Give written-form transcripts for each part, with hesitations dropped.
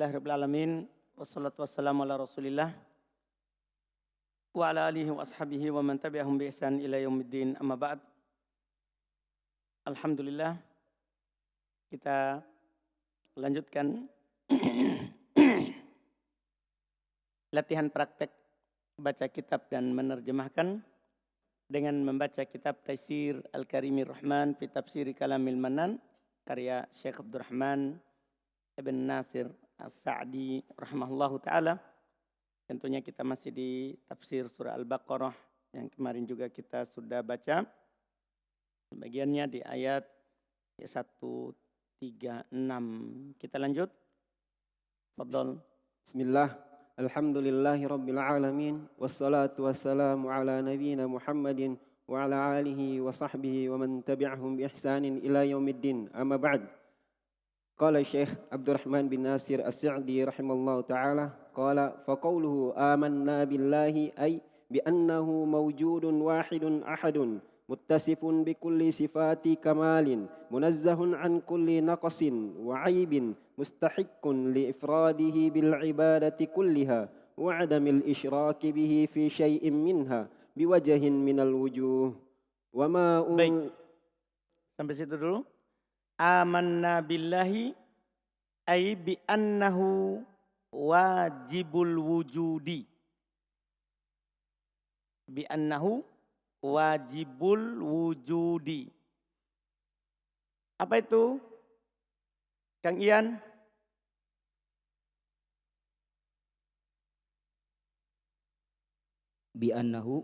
Alhamdulillahirrabbilalamin. Wassalatu wassalamu ala rasulillah. Wa ala alihi wa ashabihi wa man tabi'ahum bi ihsan ila yaumiddin, amma ba'd. Alhamdulillah, kita lanjutkan latihan praktek baca kitab dan menerjemahkan dengan membaca kitab Taisir Al-Karimir Rahman fi Tafsiri Kalamil Manan karya Syekh Abdurrahman Ibn Nasir As-Sa'di rahimahullahu ta'ala. Tentunya kita masih di tafsir surah Al-Baqarah yang kemarin juga kita sudah baca. Bagiannya di ayat 136. Kita lanjut. Fadhal. Bismillah. Alhamdulillahi rabbil alamin. Wassalatu wassalamu ala nabiyyina Muhammadin wa ala alihi wa sahbihi wa man tabi'ahum bi ihsanin ila yaumiddin. Amma ba'd. Qala Syekh Abdurrahman bin Nasir As-Sa'di rahimallahu ta'ala qala faqawluhu amanna billahi ay bi annahu mawjudun wahidun ahadun muttasifun bi kulli sifati kamalin munazzahun an kulli naqsin wa aibin mustahiqqun li ifradihi bil ibadati kulliha wa adamil isyraki bihi fi syai'in minha biwajhin minal wujuh wa ma Baik. Sampai situ dulu. Amanna billahi ay bi annahu wajibul wujudi. Bi annahu wajibul wujudi. Apa itu? Kang Ian? Bi annahu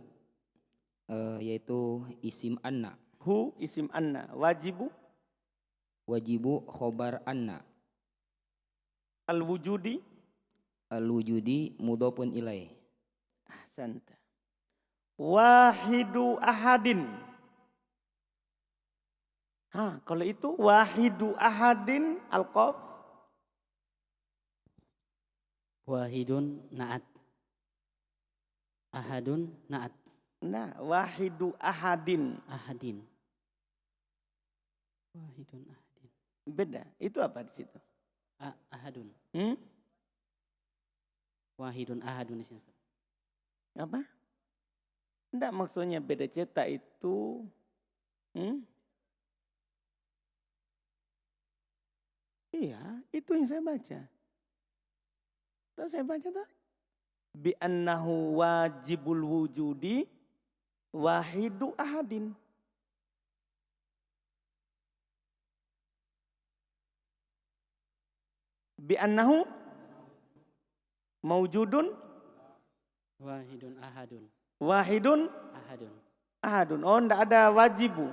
yaitu isim anna. Hu isim anna. Wajibu Wajibu khobar anna. al-wujudi. Al-wujudi mudhofun ilaih. Ahsanta. Wahidu ahadin. Kalau itu wahidu ahadin al-qaf. Wahidun na'at. Ahadun na'at. Nah, wahidu ahadin. Ahadin. Wahidun ahadin. Beda. Itu apa di situ? Ahadun. Hmm? Wahidun ahadun di sini. Apa? Enggak, maksudnya beda cetak itu. Iya, itu yang saya baca. Tahu saya baca tak? Bi annahu wajibul wujudi wahidu ahadin. Bi annahu maujudun Wahidun ahadun. wahidun Ahadun. ahadun. Oh, enggak ada wajibu.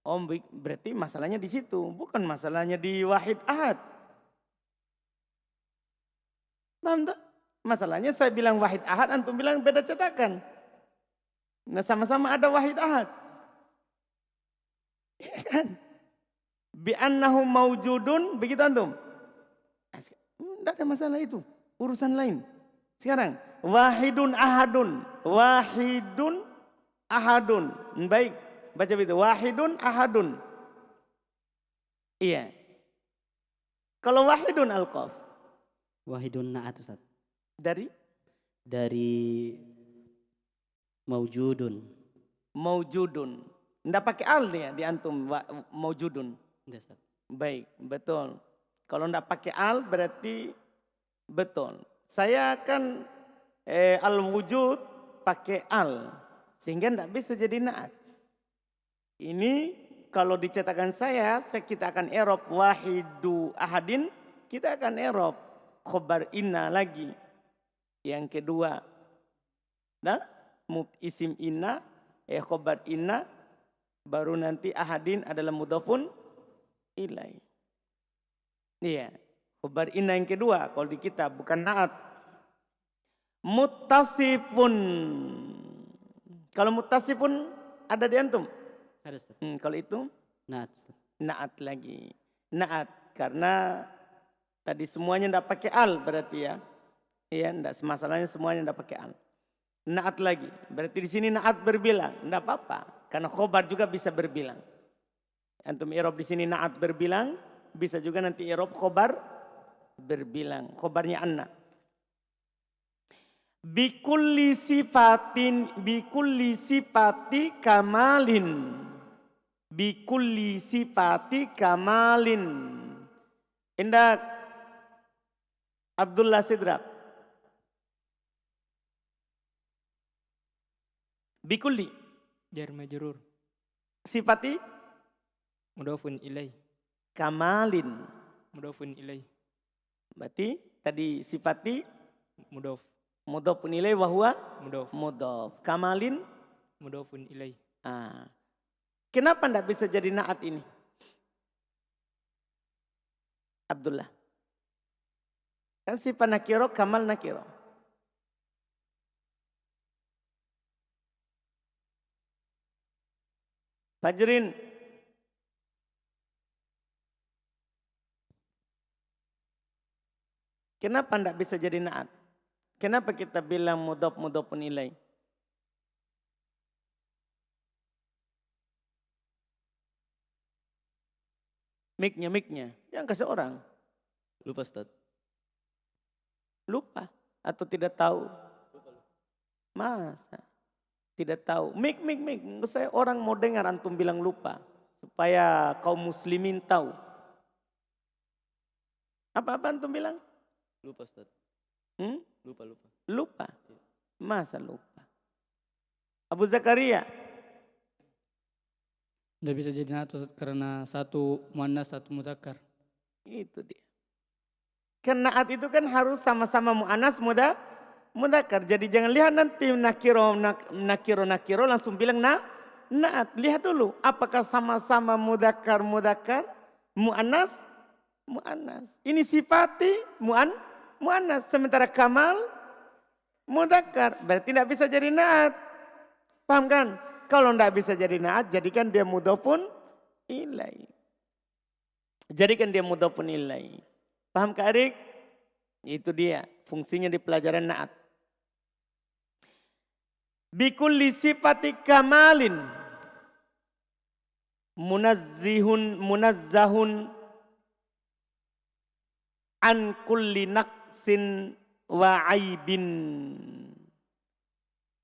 Oh, berarti masalahnya di situ, bukan masalahnya di wahid ahad. Paham tak? Masalahnya saya bilang wahid ahad, antum bilang beda cetakan. Nah, sama-sama ada wahid ahad. Iya kan? Bi annahu maujudun, begitu antum? Enggak ada masalah itu, urusan lain. Sekarang wahidun ahadun, wahidun ahadun. Baik, baca begitu. Wahidun ahadun. Iya. Kalau wahidun al-qaf Wahidun na'at Ustaz. dari Maujudun. maujudun. Enggak pakai al ya di antum maujudun. Enggak Ustaz. Baik, betul. Kalau enggak pakai al berarti betul. Saya kan al-wujud pakai al. Sehingga enggak bisa jadi na'at. Ini kalau dicetakan kita akan i'rab wahidu ahadin. Kita akan i'rab khobar inna lagi. Yang kedua. Nah, isim inna, khobar inna. Baru nanti ahadin adalah mudhafun ilaih. Iya, khobar inna yang kedua kalau di kitab bukan na'at. Muttasifun. Kalau muttasifun ada di antum? Ada Ustaz. Kalau itu Na'at Ustaz. na'at lagi. Na'at karena tadi semuanya enggak pakai al berarti ya. Iya, enggak masalahnya semuanya enggak pakai al. Na'at lagi. Berarti di sini na'at berbilang, enggak apa-apa karena khobar juga bisa berbilang. Antum i'rab di sini na'at berbilang, bisa juga nanti i'rab khobar berbilang. Khobarnya anna. Bikulli sifati kamalin. Bikulli sifati kamalin. Indak Abdullah Sidrab. Bikulli. jar majrur Sifati mudhafun ilai kamalin. mudhafun ilai Berarti tadi sifati mudhaf mudhaf nilai wahwa mudhaf mudhaf. Kamalin. mudhafun ilai Kenapa tidak bisa jadi naat ini? Abdullah. Kan sifat nakiro, kamal nakiro. Fajrin. Kenapa tidak bisa jadi naat? Kenapa kita bilang mudhafun ilai? Miknya. Jangan kasih orang. lupa Ustaz Lupa atau tidak tahu? Masa? Tidak tahu. Mik. Saya orang mau dengar antum bilang lupa. Supaya kaum muslimin tahu. Apa antum bilang? lupa Ustaz lupa Lupa. Masa lupa? Abu Zakaria. Tidak bisa jadi naat Ustaz, karena satu muannas satu muzakkar. Itu dia. Karena naat itu kan harus sama-sama mu'anas mudzakkar. Jadi jangan lihat nanti nakiro langsung bilang naat. Lihat dulu apakah sama-sama mudzakkar mu'anas. Ini sifati mu'anas. Sementara kamal mudzakkar. Berarti tidak bisa jadi naat. Paham kan? Kalau tidak bisa jadi naat, jadikan dia mudhafun ilai. Jadikan dia mudhafun ilai. Paham Kak Arik? Itu dia fungsinya di pelajaran naat. Bikulli sifati kamalin. Munazzahun an kulli naqsin wa aibin.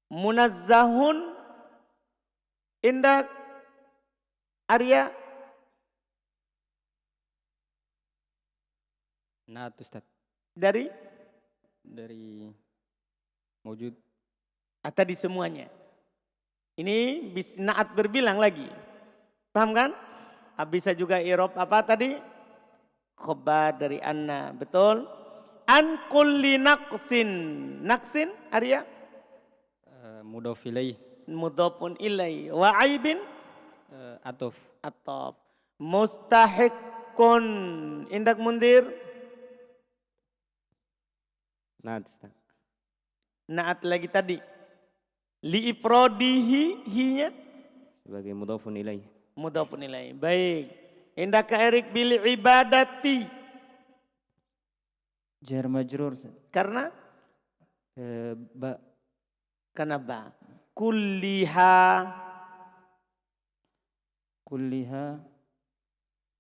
Munazzahun indak Arya. Naat Ustaz. Dari Mawjud. tadi semuanya. Ini naat berbilang lagi. Paham kan? Bisa juga irob apa tadi? Khobar dari anna. Betul? An kulli naqsin. Naqsin Arya? Mudhaf ilai. Mudhafun ilai. Wa aibin? Atof. Atop. Mustahiqun. Indak Mundir? Naat Ustaz. Naat lagi tadi. Li ifrodihi hinya Sebagai mudhafun ilai. mudhafun ilai. Baik. Indah Kak Erik bil ibadati. jar majrur Ustaz. Karena Ba karena ba. Kulliha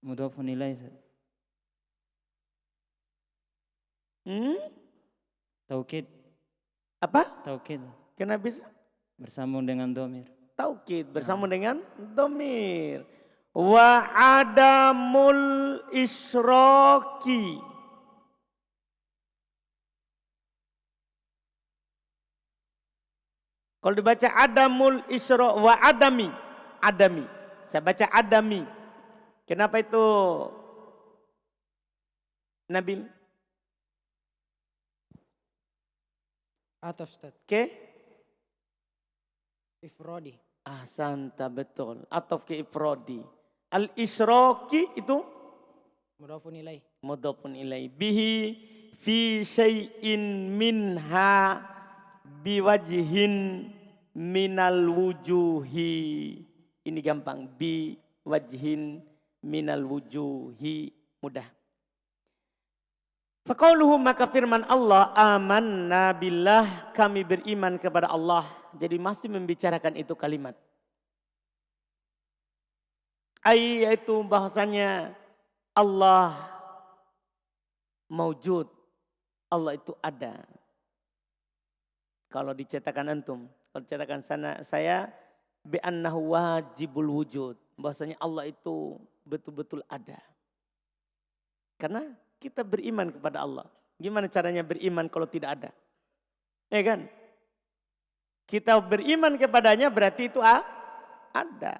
mudhafun ilai Ustaz. Taukid apa? Kenapa bisa? bersambung dengan domir. Taukid bersama dengan domir. Wa adamul isyraki. Kalau dibaca adamul isyrok wa adami. Saya baca adami. Kenapa itu Nabil? Ataf Ustaz. Ke? Ifrodi. Ahsanta betul. Atau ke ifrodi. Al-isyraki itu? Mudhafun ilai. Mudhafun ilai. Bihi fi syai'in minha biwajhin minal wujuhi. Ini gampang. Biwajhin minal wujuhi. Mudah. Faqauluhu maka firman Allah, amanna billah, kami beriman kepada Allah. Jadi masih membicarakan itu kalimat. Yaitu bahasanya Allah maujud. Allah itu ada. Kalau dicetakan antum, kalau dicetakan saya bi annahu wajibul wujud. Bahwasanya Allah itu betul-betul ada. Karena kita beriman kepada Allah. Gimana caranya beriman kalau tidak ada? Ya kan? Kita beriman kepadanya berarti itu ada.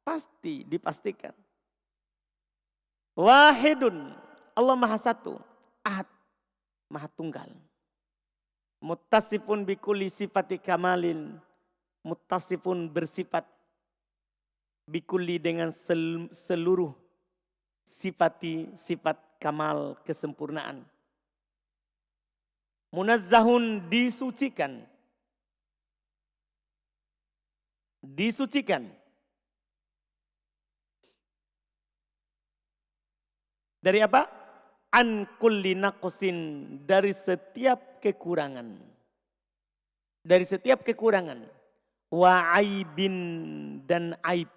Pasti, dipastikan. Wahidun. Allah maha satu. Ahad. Maha tunggal. Muttasifun bikulli sifati kamalin. Muttasifun bersifat bikulli dengan seluruh sifat kamal kesempurnaan. Munazzahun disucikan. Disucikan. Dari apa? An kulli naqsin, dari setiap kekurangan. Dari setiap kekurangan. Wa aibin, dan aib.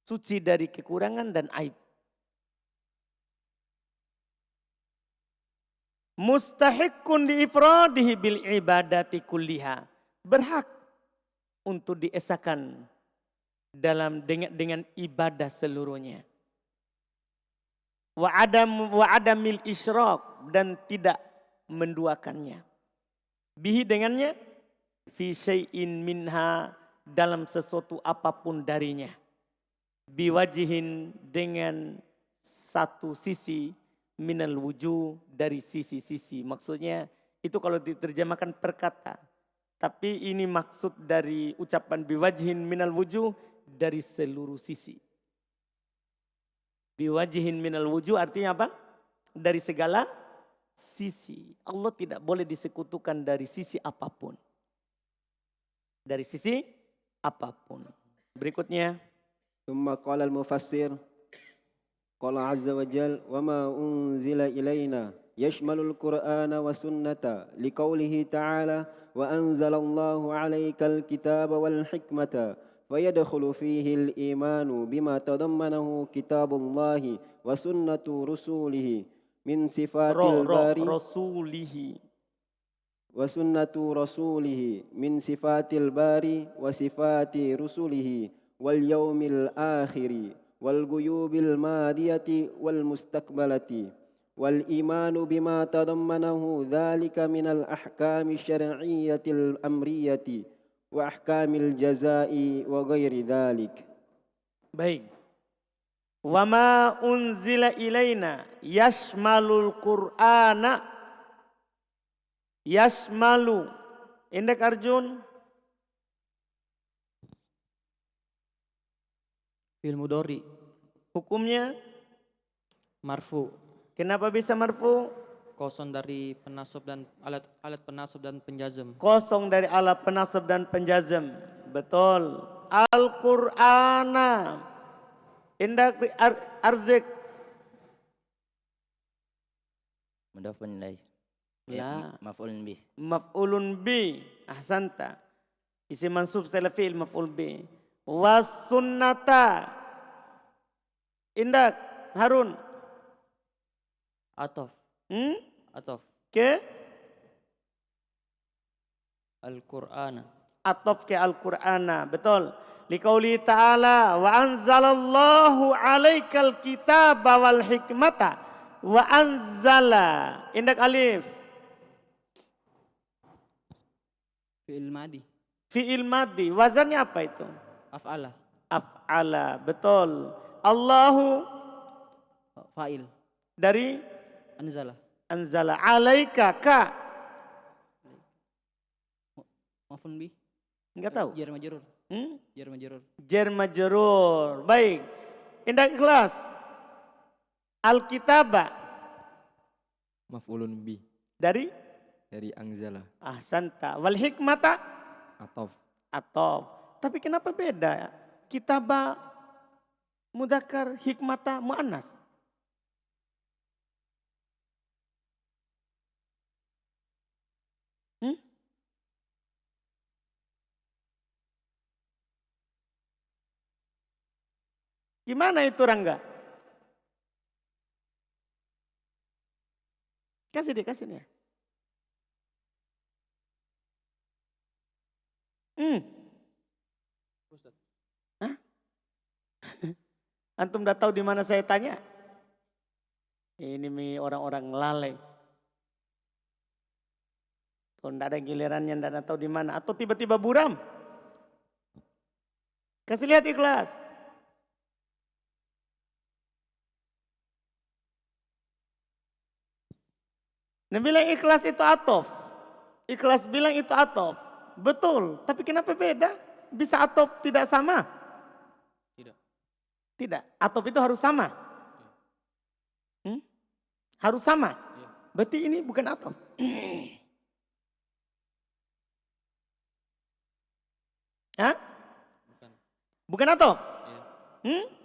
Suci dari kekurangan dan aib. Mustahiqqun li ifradihi bil ibadati kulliha. Berhak untuk diesakan dengan ibadah seluruhnya. Wa adamil isyraq, dan tidak menduakannya. Bihi dengannya, fi syai'in minha, dalam sesuatu apapun darinya. Biwajihin, dengan satu sisi, minal wujuh, dari sisi-sisi. Maksudnya itu kalau diterjemahkan per kata. Tapi ini maksud dari ucapan biwajihin minal wujuh, dari seluruh sisi. Biwajihin minal wujuh artinya apa? Dari segala sisi. Allah tidak boleh disekutukan dari sisi apapun. Dari sisi apapun. Berikutnya. ثم قال المفسر قال عز وجل وما أنزل إلينا يشمل القرآن والسنة لقوله تعالى وأنزل الله عليك الكتاب والحكمة فيدخل فيه الإيمان بما تضمنه كتاب الله وسنة رسوله من صفات الباري وسنة رسوله من صفات الباري وصفات رسله واليوم الآخر والغيوب الماضية والمستقبلة والإيمان بما تضمنه ذلك من الأحكام الشرعية الأمرية وأحكام الجزاء وغير ذلك. Baik. Wama unzila ilaina yashmalul Qur'ana. Yashmalu. Indak Arjun. Fi'il mudhari. Hukumnya Marfu. kenapa bisa marfu? Kosong dari penasab dan alat penasab dan penjazm. Kosong dari alat penasab dan penjazm. Betul. Al-Qur'ana. Indak Arzik. Mudhafun ilaih. Ya. Maf'ulun bih. Maf'ulun bi. Ahsanta. Isim mansub setelah fi'il maf'ul bi. Was sunnata. Indak Harun. Atof. Atof. Ke Al-Qur'ana. atof ke Al-Qur'ana. Betul. Liqauli ta'ala wa anzalallahu alaikal kitaba wal hikmata wa anzala. Indak alif. Fi'il madi. Fi'il madi. Wazannya apa itu? Af'ala. Af'ala. Betul. Allahu Fa'il. dari Anzala. anzala alaika ka. Maf'ul bih. Enggak tahu. Jar majrur. Jar majrur. Jar majrur. Baik. Indah ikhlas. Alkitaba. Maf'ulun bi. Dari Anzala. ahsanta. Wal hikmata. Atof. Atof. Tapi kenapa beda? Kitaba mudzakkar, hikmata muannas. Gimana itu Rangga? Kasih dia. Hah? Antum udah tahu di mana saya tanya? Ini orang-orang lalai. Kalau tidak ada gilirannya, tidak tahu di mana. Atau tiba-tiba buram. Kasih lihat ikhlas. Nah bilang ikhlas itu atof. Ikhlas bilang itu atof. Betul, tapi kenapa beda? Bisa atof tidak sama? Tidak, atof itu harus sama. Harus sama. Berarti ini bukan atof. Hah? Bukan atof?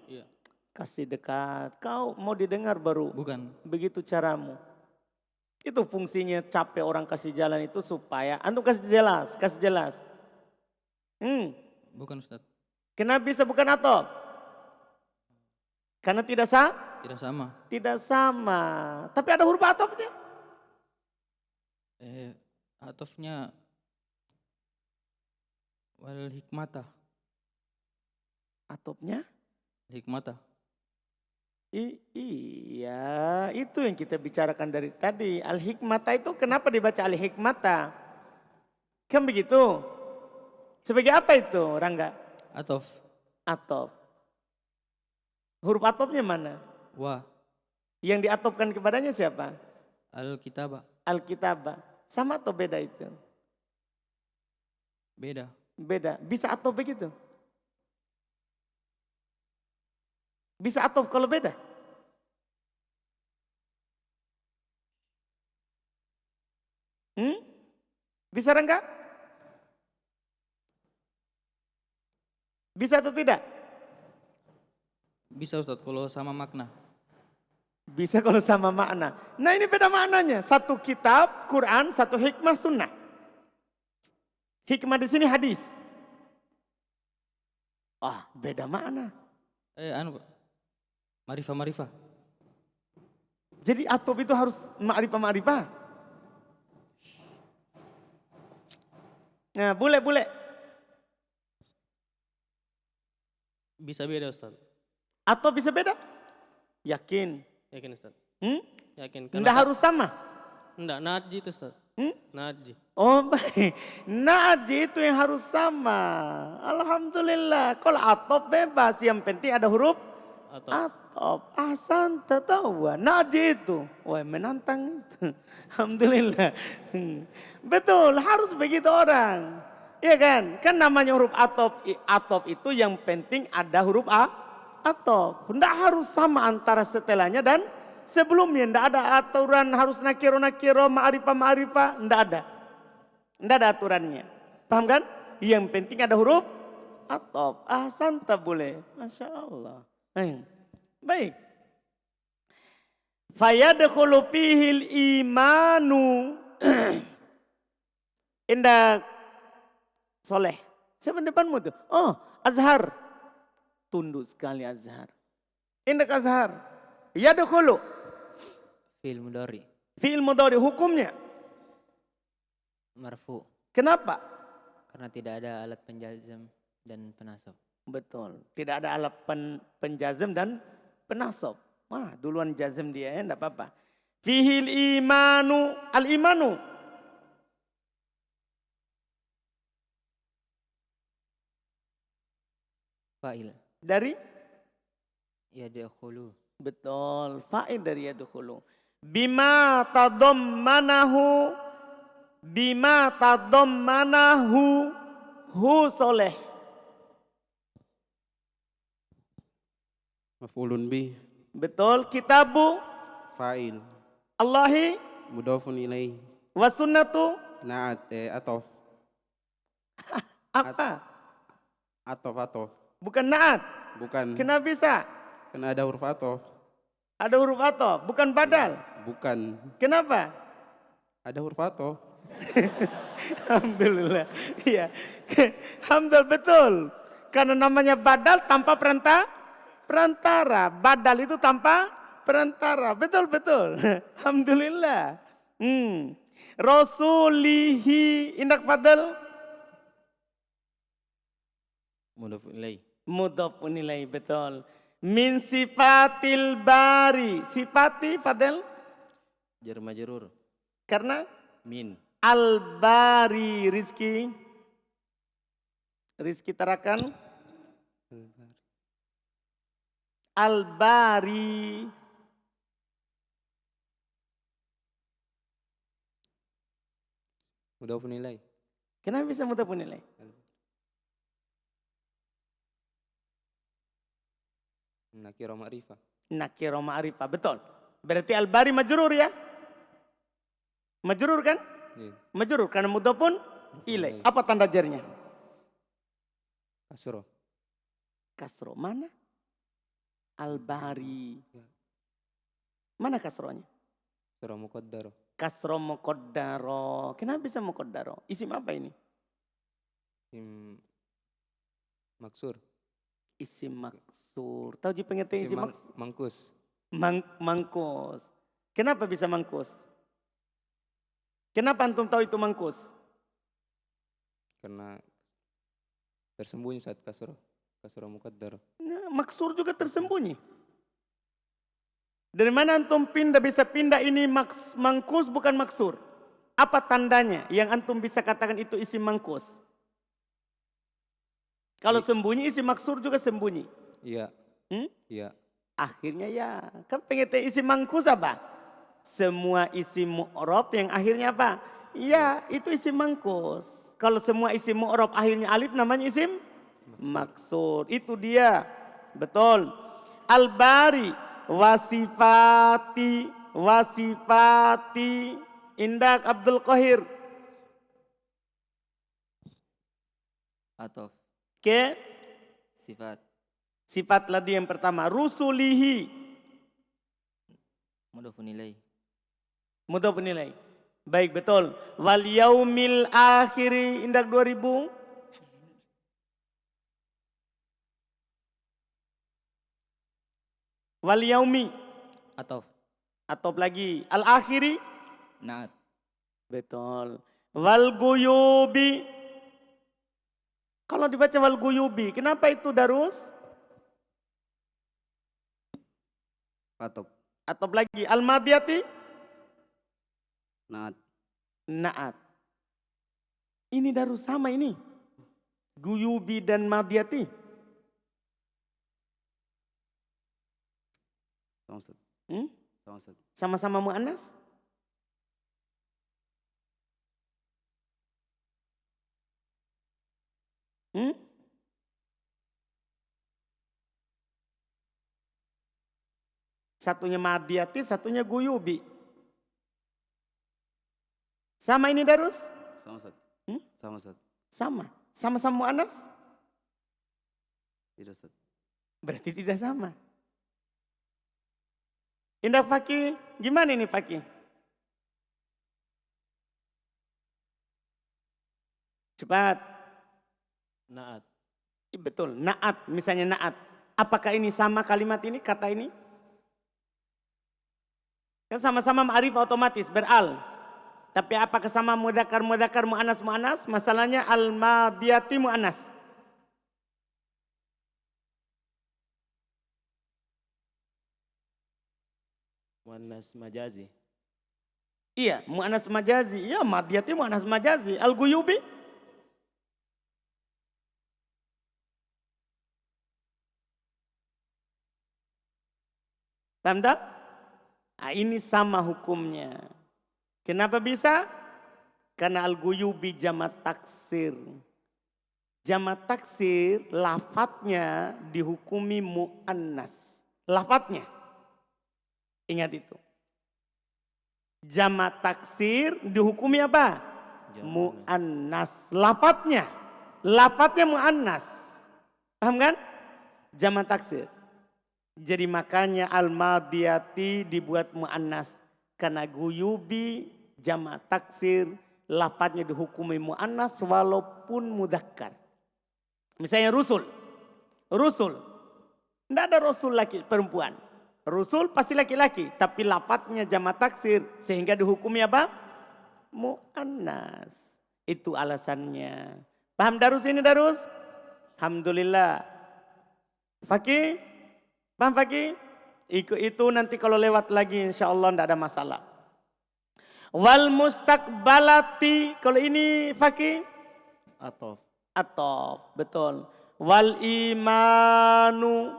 Iya. Kasih dekat, kau mau didengar baru. Bukan. Begitu caramu. Itu fungsinya capek orang kasih jalan itu supaya antum kasih jelas. Bukan Ustaz. Kenapa bisa bukan atof? Karena tidak Tidak sama. Tidak sama. Tapi ada huruf atofnya. Atofnya wal hikmata. Atofnya? Hikmata. Iya, itu yang kita bicarakan dari tadi. Al-hikmata itu kenapa dibaca al-hikmata? Kan begitu? Sebagai apa itu, Rangga? Atof. Atof. Huruf atofnya mana? Wa. Yang diatofkan kepadanya siapa? Al-kitabah. Alkitabah. Sama atau beda itu? Beda. Beda. Bisa atof begitu? Bisa atof kalau beda? Bisa Rangga? Bisa atau tidak? Bisa Ustaz kalau sama makna. Bisa kalau sama makna. Nah ini beda maknanya. Satu kitab, Quran, satu hikmah, sunnah. Hikmah di sini hadis. Beda makna. Marifah. Jadi atof itu harus ma'rifah. Nah, bule. Bisa beda Ustaz. Atau bisa beda? Yakin? Yakin Ustaz. Yakin. Nggak harus sama? Enggak, najji itu Ustaz. Najji. Oh baik, najji itu yang harus sama. Alhamdulillah. Kalau atof bebas, yang penting ada huruf atof. Ahsan tatawa. Najji itu. Wah menantang itu. Alhamdulillah. Betul, harus begitu orang. Iya kan? Kan namanya huruf atof. Atof itu yang penting ada huruf atof. Tidak harus sama antara setelahnya dan sebelumnya. Tidak ada aturan harus nakiro, ma'rifah. Tidak ada. Tidak ada aturannya. Paham kan? Yang penting ada huruf atof. Ahsan tak boleh. Masya Allah. Baik. Fayadkhulu fihil imanu. Indah soleh. Siapa depanmu tuh? Oh, Azhar. Tunduk sekali Azhar. Indah Azhar. Yadkhulu. Fi'il mudhari. Fi'il mudhari hukumnya. Marfu. Kenapa? Karena tidak ada alat penjazam dan penasab. Betul. Tidak ada alat penjazam dan penasab. Wah, duluan jazam dia ya, enggak apa-apa. Fihil imanu, al-imanu. Fa'il. Dari? Yadkhulu. Betul, fa'il dari yadkhulu. Bima tadammanahu hu soleh. Maf'ulun bih. Betul, kitabu Fa'il. Allahi Mudhafun ilaih. wa sunnatu Na'at. Atof. apa? Atof. Bukan naat. Bukan. Kenapa bisa? Kena ada huruf atof. Ada huruf atof, bukan badal. Bukan. Kenapa? Ada huruf atof. Alhamdulillah. Iya. Alhamdulillah betul. Karena namanya badal tanpa perantara. Badal itu tanpa perantara. Betul. Alhamdulillah. Rasulihi. Indak fadal. Mudhafun ilaih. Mudhafun ilaih, betul. Min sifatil bari. Sifati fadal. Jar majrur. Karena Min. al-bari. Rizki. Rizki tarakan. Al-bari. Mudhafun ilaih. Kenapa bisa mudhafun ilaih? Nakirah ma'rifah. Nakirah ma'rifah, betul. Berarti al-bari majrur ya? Majrur kan? Iya. Majrur karena mudhafun ilaih. Apa tanda jarnya? Kasroh. Kasro. Mana? Al-bari. Ya. Mana kasronya? Surah muqaddarah. Kasro muqaddaro. Kenapa bisa muqaddaro? Isim apa ini? Maksur. Isim maksur. Tahu ji pengertian isim maksur? Mangkus. Mangkus. Kenapa bisa mangkus? Kenapa antum tahu itu mangkus? Karena tersembunyi saat kasroh. Kasroh muqaddarah. Nah, maksur juga tersembunyi. Dari mana antum bisa pindah ini mangkus bukan maksur? Apa tandanya yang antum bisa katakan itu isim mangkus? Kalau sembunyi isim maksur juga sembunyi. Iya. Iya. Akhirnya ya, kan pengertian isim mangkus apa? Semua isim mu'rab yang akhirnya apa? Ya, itu isim mangkus. Kalau semua isim mu'rab akhirnya alif namanya isim maksur. Itu dia. Betul. Al-bari wasifati Indak Abdul Qahir. Atof. Ke Sifat. sifat ladi yang pertama. Rusulihi. Mudhafun ilaih. Mudhafun ilaih. Baik, betul. Wal yaumil akhiri. Indak 2000. Wal yaumi. Atof. Atau lagi. Al akhiri. Naat. Betul. Wal guyubi. Kalau dibaca wal guyubi, kenapa itu darus? Atop. Atau lagi al madiyati? Naat. Naat. Ini darus sama ini. Guyubi dan madiyati. Sama-sama mu'annas? Satunya madiyati, satunya guyubi. Sama ini darus? Sama Ustaz. Sama Ustaz. Sama. Sama-sama mu'annas? Tidak Ustaz. Berarti tidak sama. Indah Fakih, gimana ini Fakih? Cepat. Naat. Betul, naat, misalnya naat. Apakah ini sama kalimat ini, kata ini? Kan sama-sama ma'rifah otomatis, beral. Tapi apakah sama mudzakkar, mu'annas? Masalahnya al-madiyati mu'annas. Muannas majazi. Iya, mu'annas majazi. Iya, madiyati mu'annas majazi. Al-guyubi? Paham tak? Nah, ini sama hukumnya. Kenapa bisa? Karena al-guyubi jamak taksir. Jamak taksir lafadznya dihukumi mu'annas. Lafadznya. Ingat itu. Jamak taksir dihukumi apa? Mu'annas. Lafadznya. Lafadznya mu'annas. Paham kan? Jamak taksir. Jadi makanya al-madiyati dibuat mu'annas. Karena guyubi jamak taksir lafadznya dihukumi mu'annas walaupun mudzakkar. Misalnya rusul. Rusul. Tidak ada rasul laki perempuan. Rusul pasti laki-laki, tapi lapatnya jamak taksir sehingga dihukumi apa? Mu'annas. Itu alasannya. Paham Darus ini Darus? Alhamdulillah. Fakih? Paham Fakih? Itu nanti kalau lewat lagi insya Allah tidak ada masalah. Wal mustaqbalati, kalau ini Fakih? Atof. Atof, betul. Wal imanu.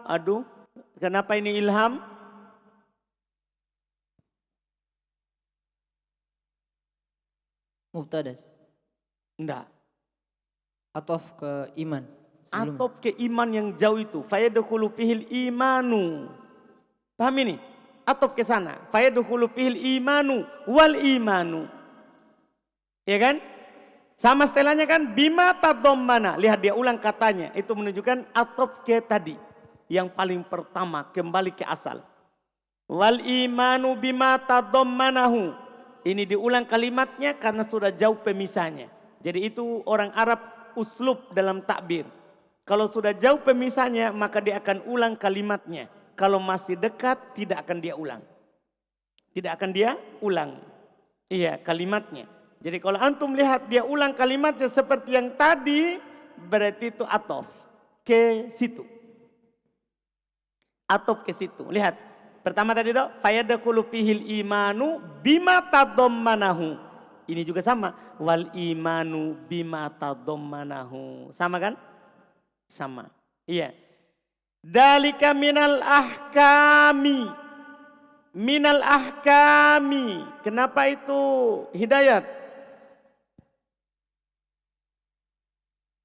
Aduh, kenapa ini ilham? Mubtada. Enggak. Atof ke iman. Sebelum. Atof ke iman yang jauh itu. Fayadkhulu fihil imanu. Paham ini? Atof ke sana. Fayadkhulu fihil imanu wal imanu. Ya kan? Sama setelahnya kan bima tadommana. Lihat dia ulang katanya. Itu menunjukkan atof ke tadi. Yang paling pertama kembali ke asal. Wal imanu bima tadommanahu. Ini diulang kalimatnya karena sudah jauh pemisahnya. Jadi itu orang Arab uslub dalam takbir. Kalau sudah jauh pemisahnya maka dia akan ulang kalimatnya. Kalau masih dekat tidak akan dia ulang. Tidak akan dia ulang. Iya kalimatnya. Jadi kalau antum lihat dia ulang kalimatnya seperti yang tadi, berarti itu atof ke situ. Atof ke situ. Lihat, pertama tadi itu fayadkhulu fihil imanu bima tadommanahu. Ini juga sama, wal imanu bima tadommanahu. Sama kan? Sama. Iya. Dalika minal ahkami. Minal ahkami. Kenapa itu hidayat?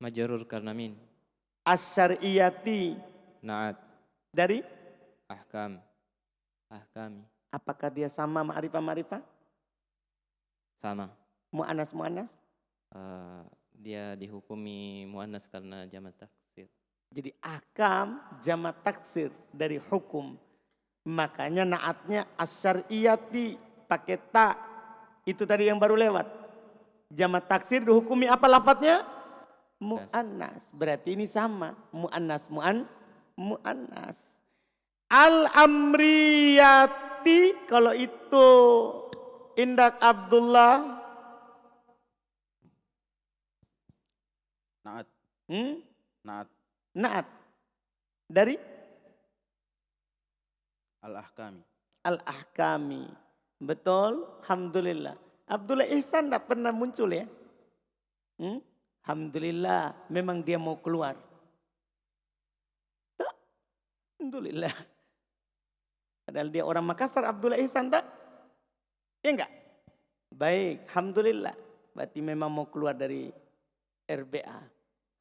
Majarur karena min. Asyariyati. Naat. Dari? Ahkam. Ahkami. Apakah dia sama ma'rifah-ma'rifah? Sama. Mu'annas-mu'annas? Dia dihukumi muannas karena jamak taksir. Jadi ahkam jamak taksir dari hukum. Makanya naatnya asyariyati pakai ta. Itu tadi yang baru lewat. Jamak taksir dihukumi apa lafadznya? Mu'annas. Berarti ini sama. Mu'annas. Mu'annas. Al-amriyati. Kalau itu Indak Abdullah. Naat. Naat. Naat. Dari? Al-ahkami. Al-ahkami. Betul. Alhamdulillah. Abdullah Ihsan tidak pernah muncul ya. Alhamdulillah. Memang dia mau keluar. Tak. Alhamdulillah. Padahal dia orang Makassar. Abdullah Ihsan tak? Ya enggak? Baik. Alhamdulillah. Berarti memang mau keluar dari RBA.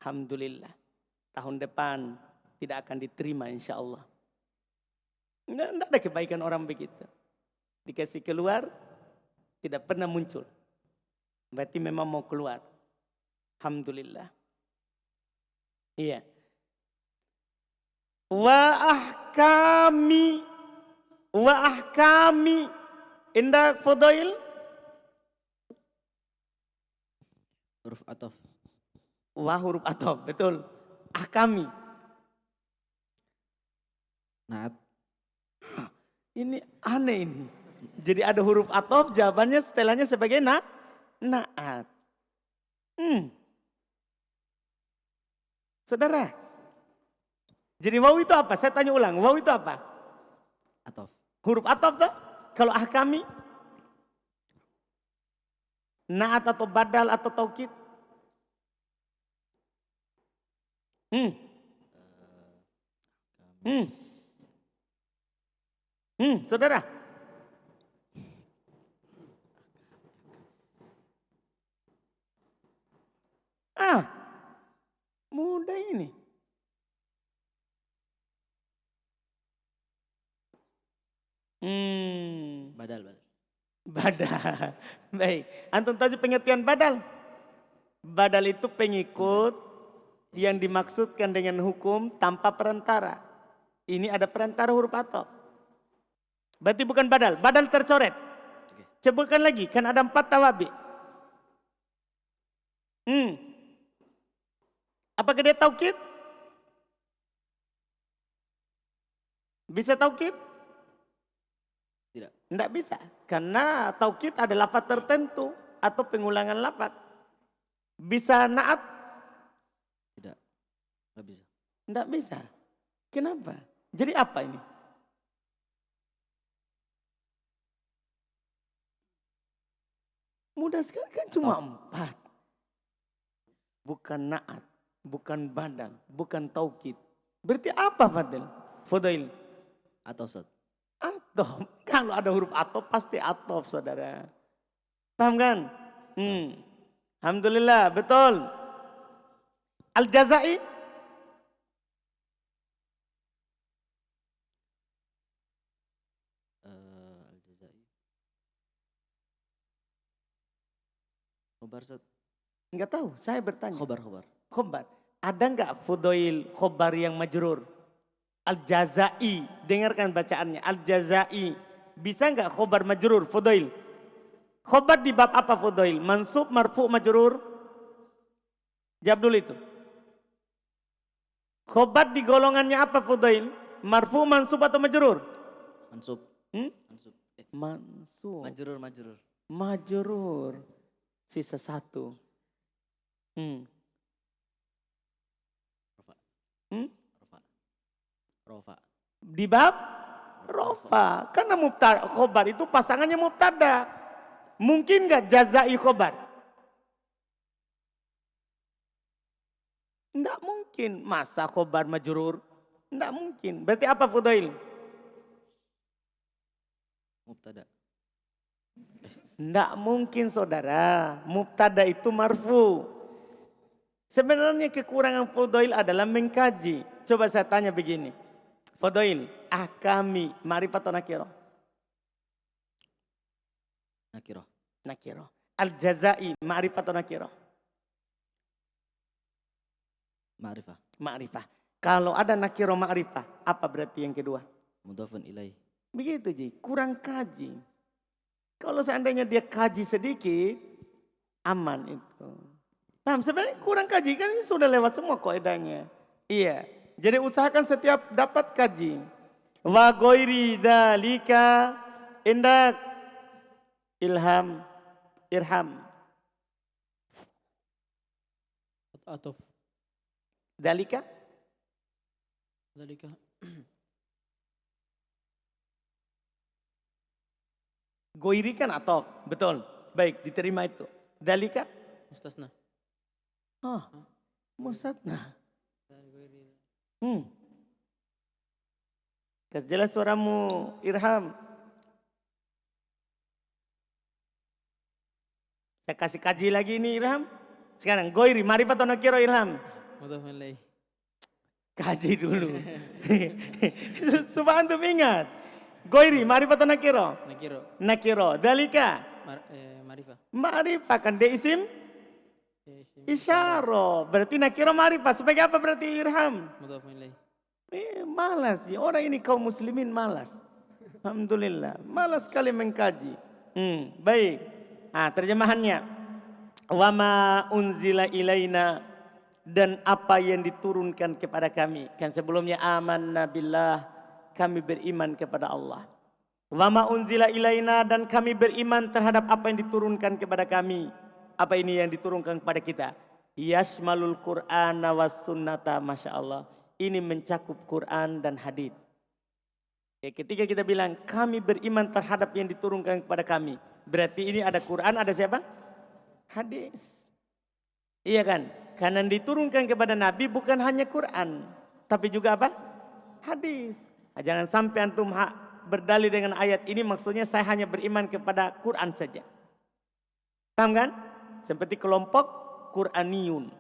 Alhamdulillah. Tahun depan tidak akan diterima insya Allah. Tidak ada kebaikan orang begitu. Dikasih keluar, tidak pernah muncul. Berarti memang mau keluar. Alhamdulillah. Iya. Wa ahkami. Indah Fudail. Huruf atof. Wa huruf atof, betul. Ahkami. Naat. Ini aneh ini. Jadi ada huruf atof, jawabannya setelahnya sebagai naat. Saudara. Jadi waw itu apa? Saya tanya ulang. Waw itu apa? Atof. Huruf atof tuh. Kalau ahkami. Naat atau badal atau taukid. Saudara. Mudah ini. Badal. Badal. Baik. Antum tahu pengertian badal? Badal itu pengikut yang dimaksudkan dengan hukum tanpa perantara. Ini ada perantara huruf atof. Berarti bukan badal. Badal tercoret. Sebutkan lagi. Kan ada 4 tawabi. Apakah dia taukid? Bisa taukid? Tidak. Tidak bisa. Karena taukid ada lafaz tertentu atau pengulangan lafaz. Bisa naat? Tidak. Nggak bisa. Tidak bisa. Kenapa? Jadi apa ini? Mudah sekali kan cuma 4. Bukan naat, bukan badal, bukan taukid. Berarti apa Fadil? Fudail? Atof, Ustaz. Atof. Kalau ada huruf atof pasti atof saudara. Paham kan? Alhamdulillah, betul. Al-Jazai? Al-Jazai. Khobar, Ustaz. Enggak tahu, saya bertanya. Khobar. Khobar. Ada enggak fudail khobar yang majrur? Al-Jazai, dengarkan bacaannya. Al-Jazai. Bisa enggak khobar majrur, fudail? Khobar di bab apa fudail? Mansub, marfu, majrur? Jawab dulu itu. Khobar di golongannya apa fudail? Marfu, mansub atau majrur? Mansub. Mansub. Mansub. Majrur. Majrur. Sisa 1. Rofa. Di bab rofa. Karena khobar itu pasangannya mubtada. Mungkin nggak jazai khobar? Nggak mungkin. Masa khobar majrur? Nggak mungkin. Berarti apa fudail? Mubtada. Nggak mungkin saudara. Mubtada itu marfu. Sebenarnya kekurangan fudail adalah mengkaji. Coba saya tanya begini. Fudail, ahkami, ma'rifah atau nakirah? Nakirah. Al-Jazai, ma'rifah atau nakirah? Ma'rifah. Kalau ada nakirah ma'rifah, apa berarti yang kedua? Mudhafun ilaih. Begitu Ji, kurang kaji. Kalau seandainya dia kaji sedikit, aman itu. Paham? Sebenarnya kurang kaji, kan ini sudah lewat semua kaidahnya. Iya, jadi usahakan setiap dapat kaji. Wa ghairi dzalika indak irham. Atof. Dzalika? Ghairi kan atof, betul. Baik, diterima itu. Dzalika? Mustasna. Musatna. Kas jelas suaramu Irham. Saya kasih kaji lagi ini Irham. Sekarang goiri, marifat atau nakiro Irham? Mudhafun ilaih. Kaji dulu. Supaya antum ingat. Goiri, marifat atau nakiro? Nakiro. Dalika? Marifah. Marifah kan dia isim? Isyaro. Berarti nakiro marifah. Sebagai apa berarti Irham? Mudhafun ilaih. Malas ya. Orang ini kaum muslimin malas. Alhamdulillah. Malas sekali mengkaji. Baik. Terjemahannya. Wa ma unzila ilaina. Dan apa yang diturunkan kepada kami. Kan sebelumnya amanna billah. Kami beriman kepada Allah. Wa ma unzila ilaina. Dan kami beriman terhadap apa yang diturunkan kepada kami. Apa ini yang diturunkan kepada kita? Yashmalul Qur'ana was sunnata, Masya Allah. Ini mencakup Quran dan hadis. Ketika kita bilang kami beriman terhadap yang diturunkan kepada kami. Berarti ini ada Quran, ada siapa? Hadis. Iya kan? Karena yang diturunkan kepada Nabi bukan hanya Quran. Tapi juga apa? Hadis. Jangan sampai antum berdalil dengan ayat ini maksudnya saya hanya beriman kepada Quran saja. Paham kan? Seperti kelompok Qur'aniyun.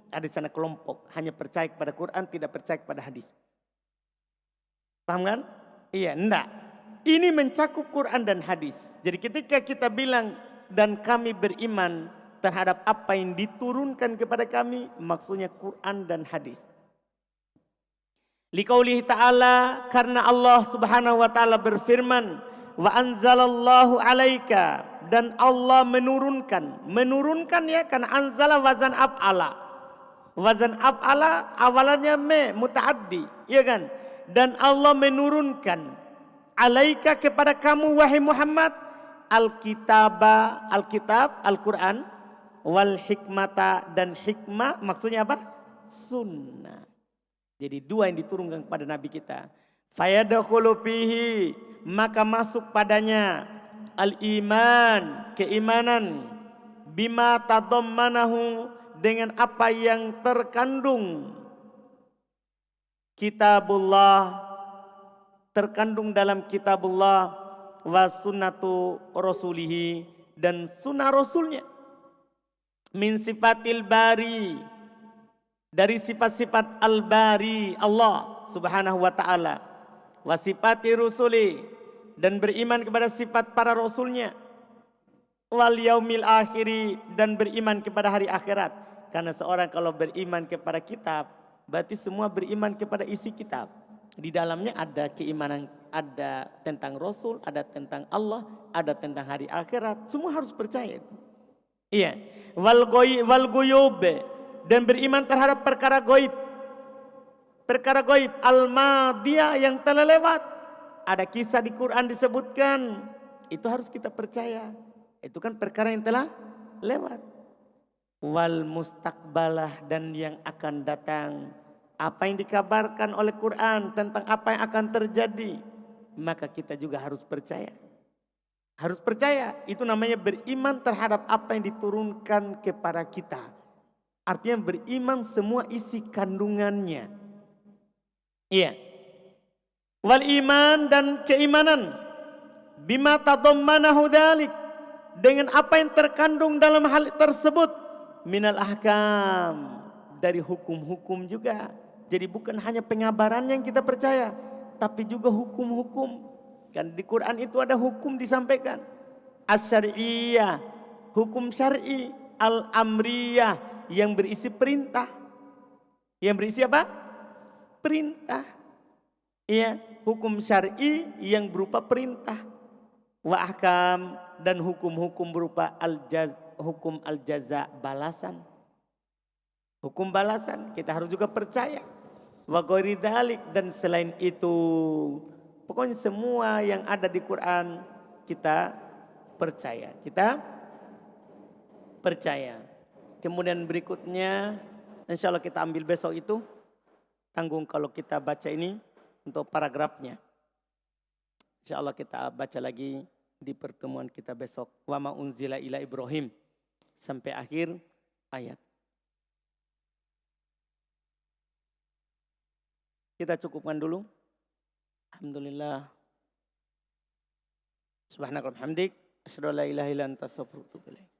Ada di sana kelompok hanya percaya kepada Quran, tidak percaya kepada hadis. Paham kan? Iya, enggak. Ini mencakup Quran dan hadis. Jadi ketika kita bilang dan kami beriman terhadap apa yang diturunkan kepada kami, maksudnya Quran dan hadis. Liqaulihi ta'ala, karena Allah Subhanahu wa taala berfirman, wa anzalallahu alaika, dan Allah menurunkan ya, karena anzala wazan af'ala. Wazan af'ala awalannya muta'addi, ya kan? dan Allah menurunkan alaika kepada kamu wahai Muhammad alkitab Al-Quran wal hikmata dan hikmah maksudnya apa? Sunnah. Jadi dua yang diturunkan kepada Nabi kita. Fayadkhulu fihi maka masuk padanya al-iman keimanan bima tadammanahu dengan apa yang terkandung kitabullah terkandung dalam kitabullah wa sunnatu rasulihi dan sunnah rasulnya min sifatil bari dari sifat-sifat al-bari Allah subhanahu wa ta'ala wa sifati rusuli dan beriman kepada sifat para rasulnya wal yaumil akhiri dan beriman kepada hari akhirat karena seorang kalau beriman kepada kitab berarti semua beriman kepada isi kitab. Di dalamnya ada keimanan, ada tentang Rasul, ada tentang Allah, ada tentang hari akhirat. Semua harus percaya. Iya. Wal guyub dan beriman terhadap perkara goib. Perkara goib al-madiyah yang telah lewat. Ada kisah di Quran disebutkan. Itu harus kita percaya. Itu kan perkara yang telah lewat. Wal mustaqbalah dan yang akan datang. Apa yang dikabarkan oleh Quran tentang apa yang akan terjadi. Maka kita juga harus percaya. Harus percaya. Itu namanya beriman terhadap apa yang diturunkan kepada kita. Artinya beriman semua isi kandungannya. Iya. Wal iman dan keimanan. Bima tadammanahu dzalik. Dengan apa yang terkandung dalam hal tersebut. Minal ahkam. Dari hukum-hukum juga. Jadi bukan hanya pengabaran yang kita percaya. Tapi juga hukum-hukum. Kan di Quran itu ada hukum disampaikan. As-syari'iyah. Hukum syar'i. Al-amriyah. Yang berisi perintah. Yang berisi apa? Perintah. Iya. Hukum syar'i yang berupa perintah. Wa ahkam. Dan hukum-hukum berupa hukum al-jaza balasan. Hukum balasan kita harus juga percaya. Wa ghairi dzalik dan selain itu. Pokoknya semua yang ada di Quran kita percaya. Kita percaya. Kemudian berikutnya insya Allah kita ambil besok itu. Tanggung kalau kita baca ini untuk paragrafnya. Insya Allah kita baca lagi di pertemuan kita besok. Wa ma unzila ila Ibrahim. Sampai akhir ayat. Kita cukupkan dulu. Alhamdulillah. Subhanakallahumma hamdik. Asyhadu an la ilaha illa anta astaghfiruka wa atubu ilaik.